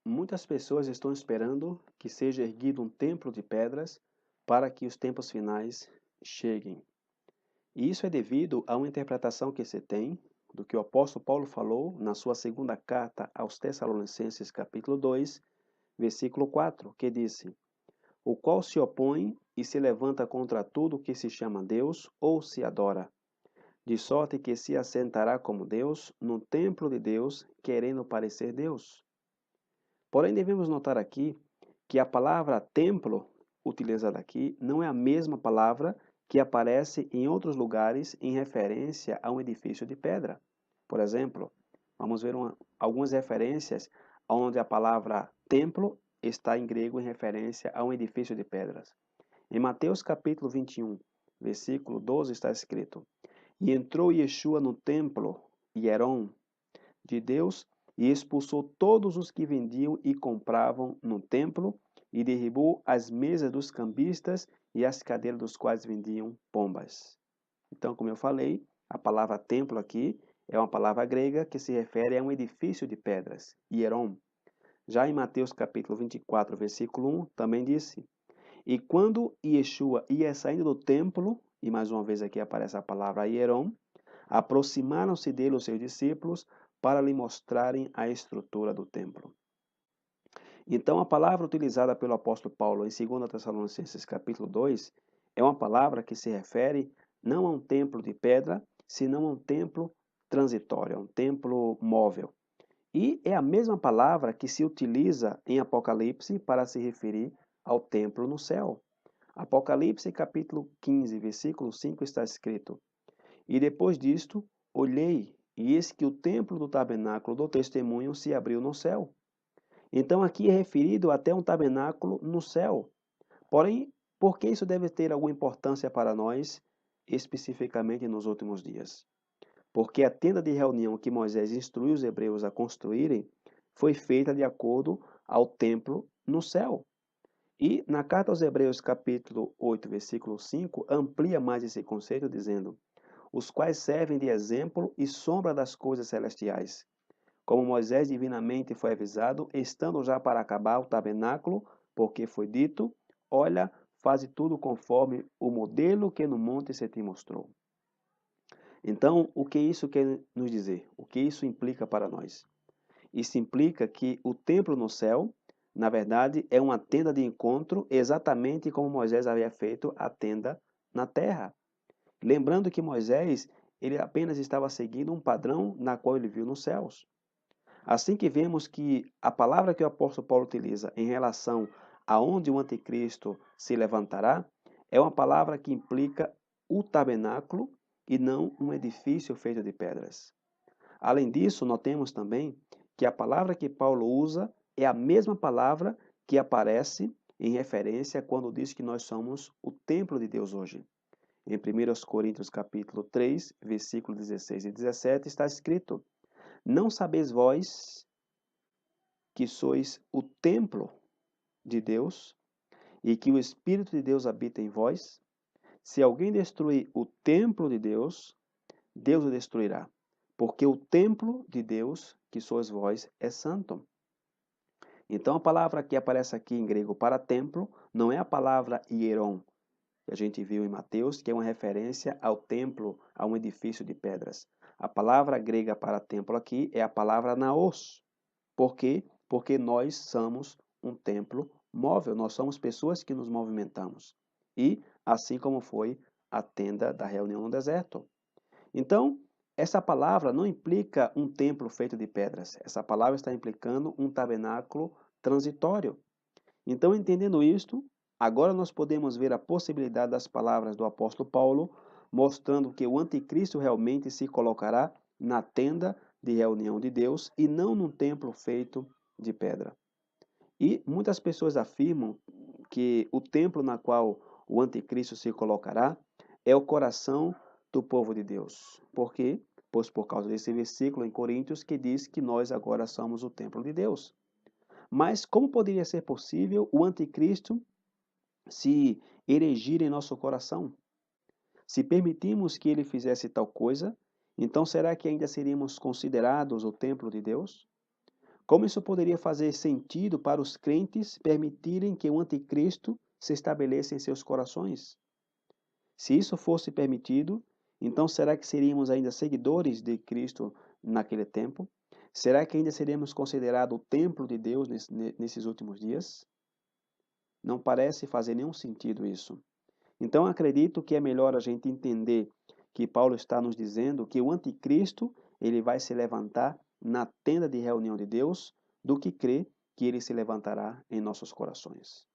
Muitas pessoas estão esperando que seja erguido um templo de pedras para que os tempos finais cheguem. E isso é devido a uma interpretação que se tem do que o apóstolo Paulo falou na sua segunda carta aos Tessalonicenses, capítulo 2, versículo 4, que disse: O qual se opõe e se levanta contra tudo que se chama Deus ou se adora, de sorte que se assentará como Deus no templo de Deus, querendo parecer Deus. Porém, devemos notar aqui que a palavra templo, utilizada aqui, não é a mesma palavra que aparece em outros lugares em referência a um edifício de pedra. Por exemplo, vamos ver algumas referências onde a palavra templo está em grego em referência a um edifício de pedras. Em Mateus capítulo 21, versículo 12 está escrito: E entrou Yeshua no templo, Hierom, de Deus, e expulsou todos os que vendiam e compravam no templo, e derribou as mesas dos cambistas e as cadeiras dos quais vendiam pombas. Então, como eu falei, a palavra templo aqui é uma palavra grega que se refere a um edifício de pedras, hierom. Já em Mateus capítulo 24, versículo 1, também disse: E quando Yeshua ia saindo do templo, e mais uma vez aqui aparece a palavra hierom, aproximaram-se dele os seus discípulos para lhe mostrarem a estrutura do templo. Então, a palavra utilizada pelo apóstolo Paulo em 2 Tessalonicenses capítulo 2 é uma palavra que se refere não a um templo de pedra, senão a um templo transitório, a um templo móvel. E é a mesma palavra que se utiliza em Apocalipse para se referir ao templo no céu. Apocalipse capítulo 15, versículo 5 está escrito: E depois disto, olhei, e eis que o templo do tabernáculo do testemunho se abriu no céu. Então aqui é referido até um tabernáculo no céu. Porém, por que isso deve ter alguma importância para nós, especificamente nos últimos dias? Porque a tenda de reunião que Moisés instruiu os hebreus a construírem foi feita de acordo ao templo no céu. E na carta aos Hebreus, capítulo 8, versículo 5, amplia mais esse conceito, dizendo: os quais servem de exemplo e sombra das coisas celestiais. Como Moisés divinamente foi avisado, estando já para acabar o tabernáculo, porque foi dito: olha, faze tudo conforme o modelo que no monte se te mostrou. Então, o que isso quer nos dizer? O que isso implica para nós? Isso implica que o templo no céu, na verdade, é uma tenda de encontro, exatamente como Moisés havia feito a tenda na terra. Lembrando que Moisés, ele apenas estava seguindo um padrão na qual ele viu nos céus. Assim que vemos que a palavra que o apóstolo Paulo utiliza em relação a onde o anticristo se levantará, é uma palavra que implica o tabernáculo e não um edifício feito de pedras. Além disso, notemos também que a palavra que Paulo usa é a mesma palavra que aparece em referência quando diz que nós somos o templo de Deus hoje. Em 1 Coríntios capítulo 3, versículos 16 e 17, está escrito: Não sabeis vós que sois o templo de Deus e que o Espírito de Deus habita em vós? Se alguém destruir o templo de Deus, Deus o destruirá, porque o templo de Deus, que sois vós, é santo. Então a palavra que aparece aqui em grego para templo não é a palavra hieron, que a gente viu em Mateus, que é uma referência ao templo, a um edifício de pedras. A palavra grega para templo aqui é a palavra naos. Por quê? Porque nós somos um templo móvel, nós somos pessoas que nos movimentamos. E assim como foi a tenda da reunião no deserto. Então, essa palavra não implica um templo feito de pedras. Essa palavra está implicando um tabernáculo transitório. Então, entendendo isto, agora nós podemos ver a possibilidade das palavras do apóstolo Paulo, mostrando que o anticristo realmente se colocará na tenda de reunião de Deus e não num templo feito de pedra. E muitas pessoas afirmam que o templo na qual o anticristo se colocará é o coração do povo de Deus. Por quê? Pois por causa desse versículo em Coríntios que diz que nós agora somos o templo de Deus. Mas como poderia ser possível o anticristo se erigir em nosso coração? Se permitimos que ele fizesse tal coisa, então será que ainda seríamos considerados o templo de Deus? Como isso poderia fazer sentido para os crentes permitirem que o anticristo se estabeleça em seus corações? Se isso fosse permitido, então será que seríamos ainda seguidores de Cristo naquele tempo? Será que ainda seríamos considerados o templo de Deus nesses últimos dias? Não parece fazer nenhum sentido isso. Então acredito que é melhor a gente entender que Paulo está nos dizendo que o anticristo ele vai se levantar na tenda de reunião de Deus do que crer que ele se levantará em nossos corações.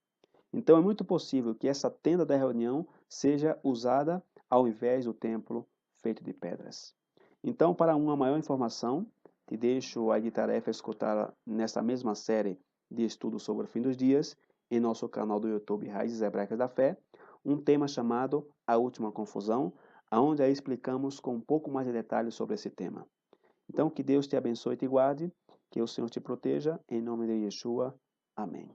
Então é muito possível que essa tenda da reunião seja usada ao invés do templo feito de pedras. Então, para uma maior informação, te deixo aí de tarefa escutar nessa mesma série de estudos sobre o fim dos dias, em nosso canal do YouTube Raízes Hebraicas da Fé, um tema chamado A Última Confusão, onde aí explicamos com um pouco mais de detalhes sobre esse tema. Então, que Deus te abençoe e te guarde, que o Senhor te proteja, em nome de Yeshua. Amém.